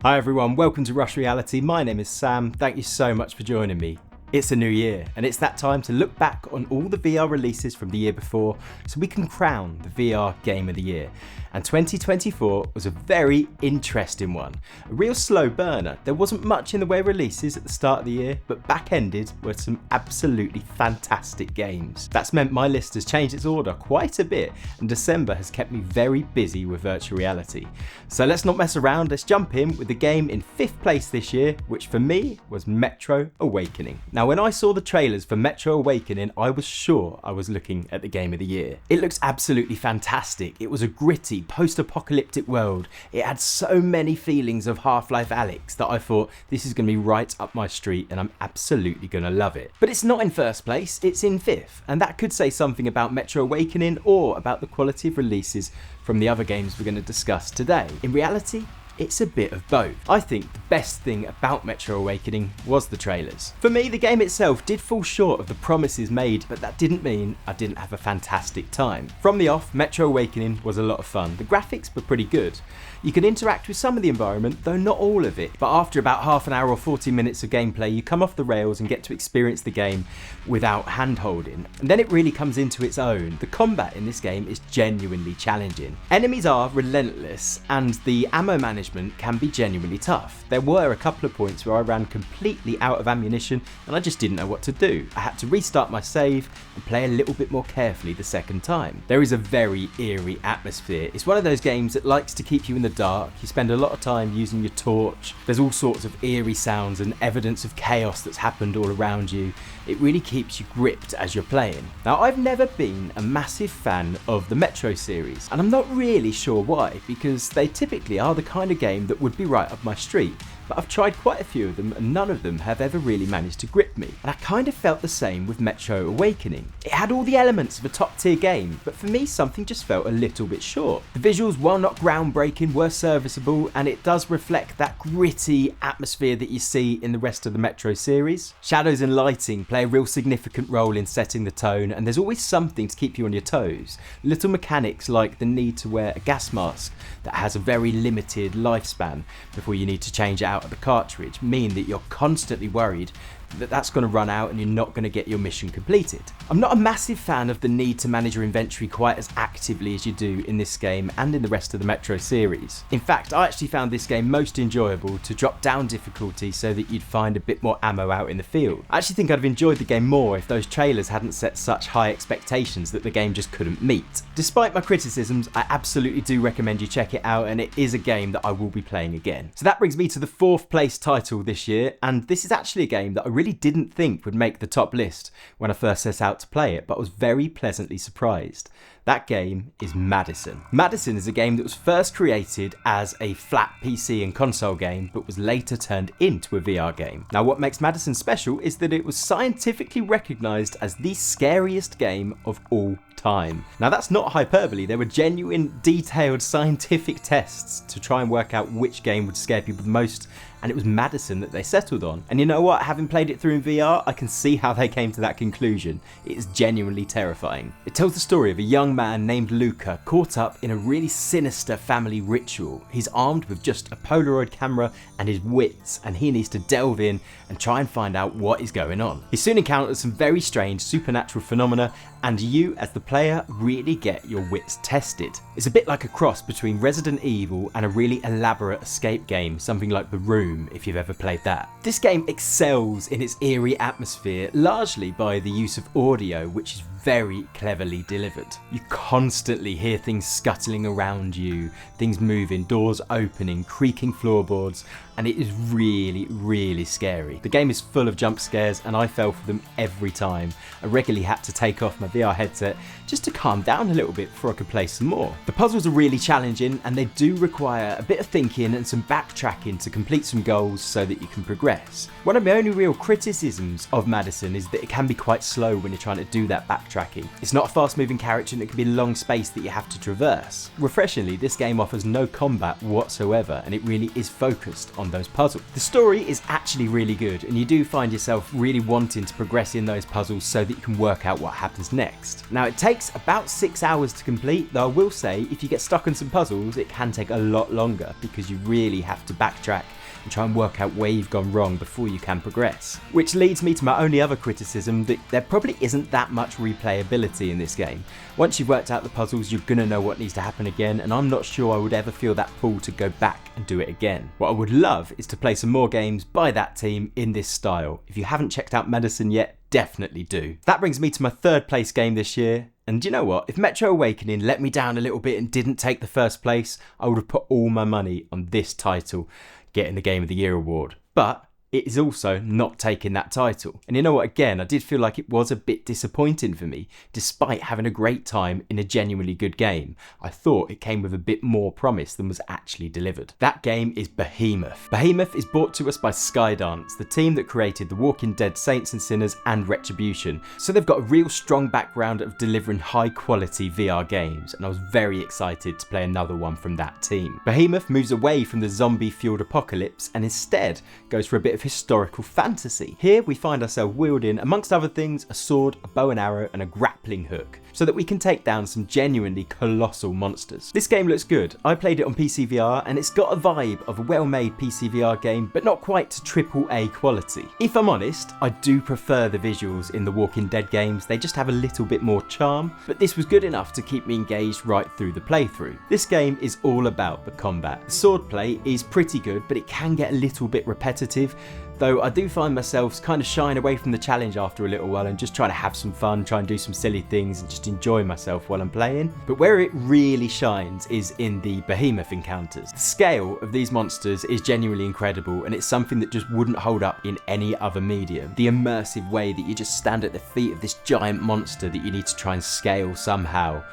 Hi everyone, welcome to Rush Reality. My name is Sam. Thank you so much for joining me. It's a new year, and it's that time to look back on all the VR releases from the year before so we can crown the VR Game of the Year. And 2024 was a very interesting one. A real slow burner. There wasn't much in the way of releases at the start of the year, but back-ended were some absolutely fantastic games. That's meant my list has changed its order quite a bit, and December has kept me very busy with virtual reality. So let's not mess around, let's jump in with the game in 5th place this year, which for me was Metro Awakening. Now when I saw the trailers for Metro Awakening, I was sure I was looking at the Game of the Year. It looks absolutely fantastic. It was a gritty, post-apocalyptic world. It had so many feelings of Half-Life Alyx that I thought this is going to be right up my street and I'm absolutely going to love it. But it's not in 1st place, it's in 5th, and that could say something about Metro Awakening or about the quality of releases from the other games we're going to discuss today. In reality, it's a bit of both. I think the best thing about Metro Awakening was the trailers. For me, the game itself did fall short of the promises made, but that didn't mean I didn't have a fantastic time. From the off, Metro Awakening was a lot of fun. The graphics were pretty good. You can interact with some of the environment, though not all of it. But after about half an hour or 40 minutes of gameplay, you come off the rails and get to experience the game without hand-holding. And then it really comes into its own. The combat in this game is genuinely challenging. Enemies are relentless, and the ammo management can be genuinely tough. There were a couple of points where I ran completely out of ammunition and I just didn't know what to do. I had to restart my save and play a little bit more carefully the second time. There is a very eerie atmosphere. It's one of those games that likes to keep you in the dark. You spend a lot of time using your torch. There's all sorts of eerie sounds and evidence of chaos that's happened all around you. It really keeps you gripped as you're playing. Now, I've never been a massive fan of the Metro series, and I'm not really sure why, because they typically are the kind of game that would be right up my street. But I've tried quite a few of them and none of them have ever really managed to grip me. And I kind of felt the same with Metro Awakening. It had all the elements of a top tier game, but for me something just felt a little bit short. The visuals, while not groundbreaking, were serviceable, and it does reflect that gritty atmosphere that you see in the rest of the Metro series. Shadows and lighting play a real significant role in setting the tone, and there's always something to keep you on your toes. Little mechanics like the need to wear a gas mask that has a very limited lifespan before you need to change it out of the cartridge mean that you're constantly worried that that's going to run out and you're not going to get your mission completed. I'm not a massive fan of the need to manage your inventory quite as actively as you do in this game and in the rest of the Metro series. In fact, I actually found this game most enjoyable to drop down difficulty so that you'd find a bit more ammo out in the field. I actually think I'd have enjoyed the game more if those trailers hadn't set such high expectations that the game just couldn't meet. Despite my criticisms, I absolutely do recommend you check it out, and it is a game that I will be playing again. So that brings me to the 4th place title this year, and this is actually a game that I really didn't think would make the top list when I first set out to play it, but was very pleasantly surprised. That game is Madison. Madison is a game that was first created as a flat PC and console game, but was later turned into a VR game. Now, what makes Madison special is that it was scientifically recognised as the scariest game of all time. Now, that's not hyperbole. There were genuine, detailed scientific tests to try and work out which game would scare people the most, and it was Madison that they settled on. And you know what? Having played it through in VR, I can see how they came to that conclusion. It is genuinely terrifying. It tells the story of a young man named Luca caught up in a really sinister family ritual. He's armed with just a Polaroid camera and his wits, and he needs to delve in and try and find out what is going on. He soon encounters some very strange supernatural phenomena, and you as the player really get your wits tested. It's a bit like a cross between Resident Evil and a really elaborate escape game, something like The Room, if you've ever played that. This game excels in its eerie atmosphere, largely by the use of audio, which is very cleverly delivered. You constantly hear things scuttling around you, things moving, doors opening, creaking floorboards, and it is really, really scary. The game is full of jump scares and I fell for them every time. I regularly had to take off my VR headset just to calm down a little bit before I could play some more. The puzzles are really challenging and they do require a bit of thinking and some backtracking to complete some goals so that you can progress. One of my only real criticisms of Madison is that it can be quite slow when you're trying to do that backtrack backtracking. It's not a fast-moving character and it can be a long space that you have to traverse. Refreshingly, this game offers no combat whatsoever, and it really is focused on those puzzles. The story is actually really good, and you do find yourself really wanting to progress in those puzzles so that you can work out what happens next. Now, it takes about 6 hours to complete, though I will say if you get stuck on some puzzles, it can take a lot longer because you really have to backtrack and try and work out where you've gone wrong before you can progress. Which leads me to my only other criticism, that there probably isn't that much replayability in this game. Once you've worked out the puzzles, you're gonna know what needs to happen again, and I'm not sure I would ever feel that pull to go back and do it again. What I would love is to play some more games by that team in this style. If you haven't checked out Medicine yet, definitely do. That brings me to my third place game this year. And you know what? If Metro Awakening let me down a little bit and didn't take the first place, I would have put all my money on this title getting the Game of the Year award. But it is also not taking that title. And you know what, again, I did feel like it was a bit disappointing for me. Despite having a great time in a genuinely good game, I thought it came with a bit more promise than was actually delivered. That game is Behemoth. Behemoth is brought to us by Skydance, the team that created The Walking Dead Saints and Sinners and Retribution. So they've got a real strong background of delivering high quality VR games, and I was very excited to play another one from that team. Behemoth moves away from the zombie fueled apocalypse and instead goes for a bit of historical fantasy. Here we find ourselves wielding, amongst other things, a sword, a bow and arrow and a grappling hook, so that we can take down some genuinely colossal monsters. This game looks good. I played it on PCVR and it's got a vibe of a well-made PCVR game, but not quite to AAA quality. If I'm honest, I do prefer the visuals in the Walking Dead games. They just have a little bit more charm, but this was good enough to keep me engaged right through the playthrough. This game is all about the combat. The swordplay is pretty good, but it can get a little bit repetitive, though I do find myself kind of shying away from the challenge after a little while and just trying to have some fun, try and do some silly things and just enjoy myself while I'm playing. But where it really shines is in the Behemoth encounters. The scale of these monsters is genuinely incredible, and it's something that just wouldn't hold up in any other medium. The immersive way that you just stand at the feet of this giant monster that you need to try and scale somehow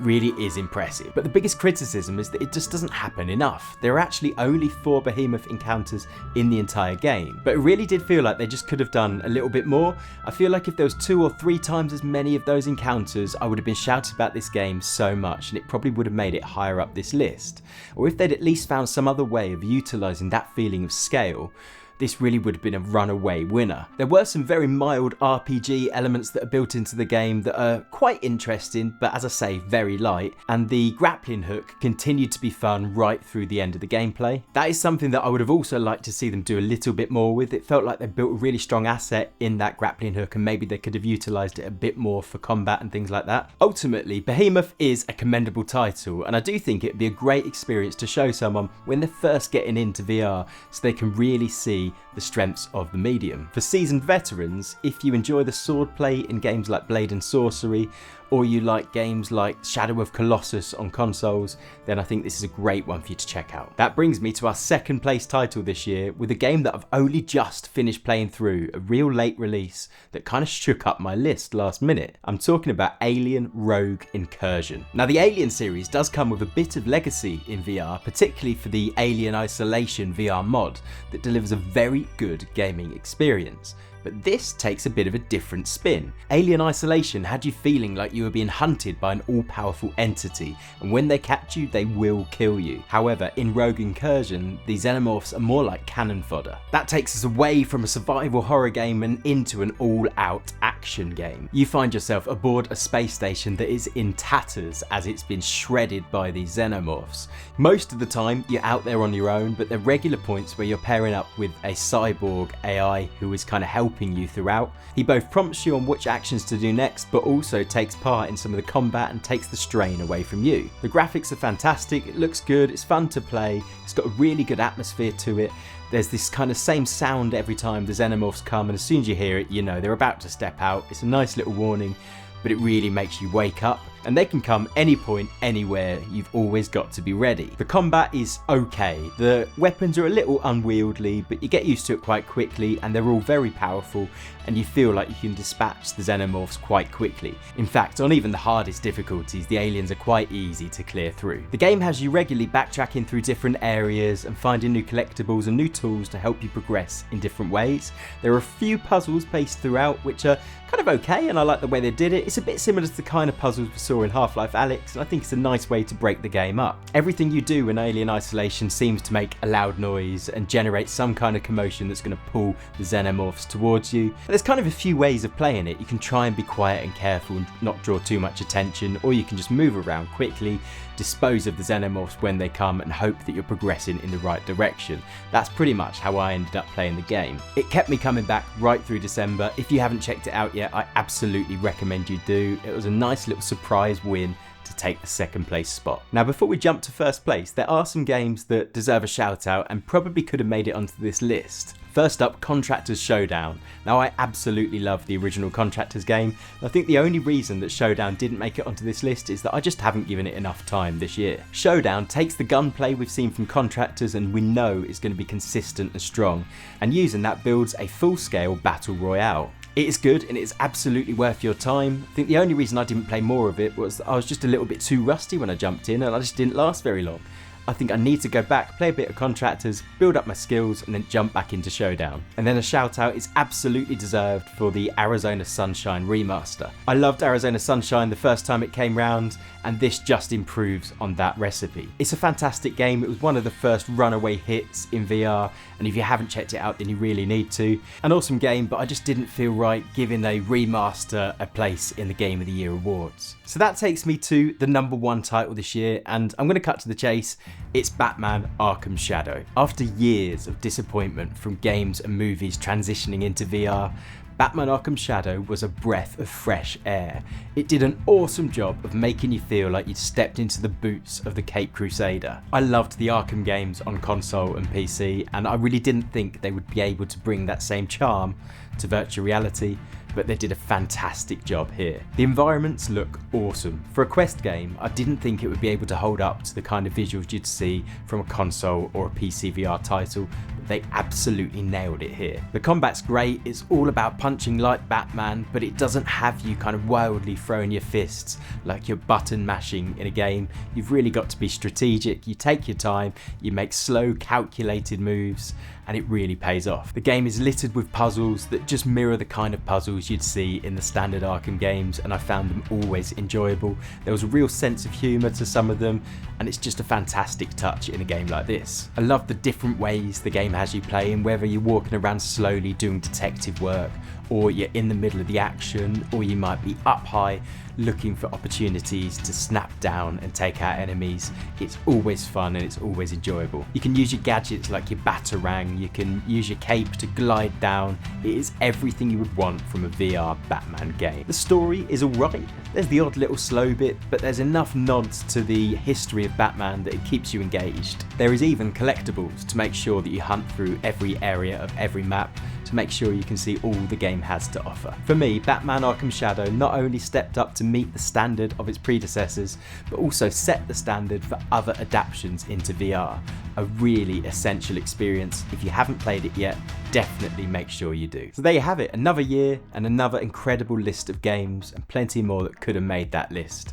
really is impressive. But the biggest criticism is that it just doesn't happen enough. There are actually only 4 Behemoth encounters in the entire game, but it really did feel like they just could have done a little bit more. I feel like if there was 2 or 3 times as many of those encounters, I would have been shouting about this game so much, and it probably would have made it higher up this list. Or if they'd at least found some other way of utilising that feeling of scale, this really would have been a runaway winner. There were some very mild RPG elements that are built into the game that are quite interesting, but as I say, very light, and the grappling hook continued to be fun right through the end of the gameplay. That is something that I would have also liked to see them do a little bit more with. It felt like they built a really strong asset in that grappling hook, and maybe they could have utilised it a bit more for combat and things like that. Ultimately, Behemoth is a commendable title, and I do think it'd be a great experience to show someone when they're first getting into VR, so they can really see the strengths of the medium. For seasoned veterans, if you enjoy the swordplay in games like Blade and Sorcery, or you like games like Shadow of Colossus on consoles, then I think this is a great one for you to check out. That brings me to our second place title this year, with a game that I've only just finished playing through, a real late release that kind of shook up my list last minute. I'm talking about Alien Rogue Incursion. Now, the Alien series does come with a bit of legacy in VR, particularly for the Alien Isolation VR mod that delivers a very good gaming experience. But this takes a bit of a different spin. Alien Isolation had you feeling like you were being hunted by an all-powerful entity, and when they catch you, they will kill you. However, in Rogue Incursion, these xenomorphs are more like cannon fodder. That takes us away from a survival horror game and into an all-out action game. You find yourself aboard a space station that is in tatters as it's been shredded by these xenomorphs. Most of the time, you're out there on your own, but there are regular points where you're pairing up with a cyborg AI who is kind of helping you throughout. He both prompts you on which actions to do next, but also takes part in some of the combat and takes the strain away from you. The graphics are fantastic, it looks good, it's fun to play, it's got a really good atmosphere to it. There's this kind of same sound every time the xenomorphs come, and as soon as you hear it, you know they're about to step out. It's a nice little warning, but it really makes you wake up. and they can come any point, anywhere. You've always got to be ready. The combat is okay. The weapons are a little unwieldy, but you get used to it quite quickly, and they're all very powerful, and you feel like you can dispatch the xenomorphs quite quickly. In fact, on even the hardest difficulties, the aliens are quite easy to clear through. The game has you regularly backtracking through different areas and finding new collectibles and new tools to help you progress in different ways. There are a few puzzles paced throughout which are kind of okay, and I like the way they did it. It's a bit similar to the kind of puzzles we saw in Half-Life Alyx, and I think it's a nice way to break the game up. Everything you do in Alien Isolation seems to make a loud noise and generate some kind of commotion that's going to pull the xenomorphs towards you. And there's kind of a few ways of playing it. You can try and be quiet and careful and not draw too much attention, or you can just move around quickly, dispose of the xenomorphs when they come, and hope that you're progressing in the right direction. That's pretty much how I ended up playing the game. It kept me coming back right through December. If you haven't checked it out yet, I absolutely recommend you do. It was a nice little surprise win to take the second place spot. Now, before we jump to first place, there are some games that deserve a shout out and probably could have made it onto this list. First up, Contractors Showdown. Now, I absolutely love the original Contractors game. I think the only reason that Showdown didn't make it onto this list is that I just haven't given it enough time this year. Showdown takes the gunplay we've seen from Contractors and we know is going to be consistent and strong, and using that builds a full-scale battle royale. It is good and it is absolutely worth your time. I think the only reason I didn't play more of it was that I was just a little bit too rusty when I jumped in and I just didn't last very long. I think I need to go back, play a bit of Contractors, build up my skills, and then jump back into Showdown. And then a shout out is absolutely deserved for the Arizona Sunshine remaster. I loved Arizona Sunshine the first time it came round, and this just improves on that recipe. It's a fantastic game. It was one of the first runaway hits in VR, and if you haven't checked it out then you really need to. An awesome game, but I just didn't feel right giving a remaster a place in the Game of the Year awards. So that takes me to the #1 title this year, and I'm going to cut to the chase. It's Batman Arkham Shadow. After years of disappointment from games and movies transitioning into VR, Batman Arkham Shadow was a breath of fresh air. It did an awesome job of making you feel like you'd stepped into the boots of the Caped Crusader. I loved the Arkham games on console and PC, and I really didn't think they would be able to bring that same charm to virtual reality, but they did a fantastic job here. The environments look awesome. For a Quest game, I didn't think it would be able to hold up to the kind of visuals you'd see from a console or a PCVR title, but they absolutely nailed it here. The combat's great, it's all about punching like Batman, but it doesn't have you kind of wildly throwing your fists like you're button mashing in a game. You've really got to be strategic, you take your time, you make slow, calculated moves, and it really pays off. The game is littered with puzzles that just mirror the kind of puzzles you'd see in the standard Arkham games, and I found them always enjoyable. There was a real sense of humour to some of them, and it's just a fantastic touch in a game like this. I love the different ways the game has you playing, whether you're walking around slowly doing detective work, or you're in the middle of the action, or you might be up high looking for opportunities to snap down and take out enemies. It's always fun and it's always enjoyable. You can use your gadgets like your Batarang, you can use your cape to glide down. It is everything you would want from a VR Batman game. The story is alright, there's the odd little slow bit, but there's enough nods to the history of Batman that it keeps you engaged. There is even collectibles to make sure that you hunt through every area of every map to make sure you can see all the game has to offer. For me, Batman Arkham Shadow not only stepped up to meet the standard of its predecessors, but also set the standard for other adaptations into VR. A really essential experience. If you haven't played it yet, definitely make sure you do. So there you have it, another year and another incredible list of games, and plenty more that could have made that list.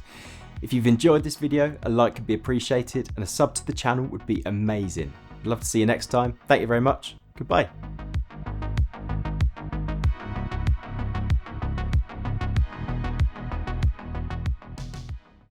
If you've enjoyed this video, a like would be appreciated, and a sub to the channel would be amazing. I'd love to see you next time. Thank you very much. Goodbye.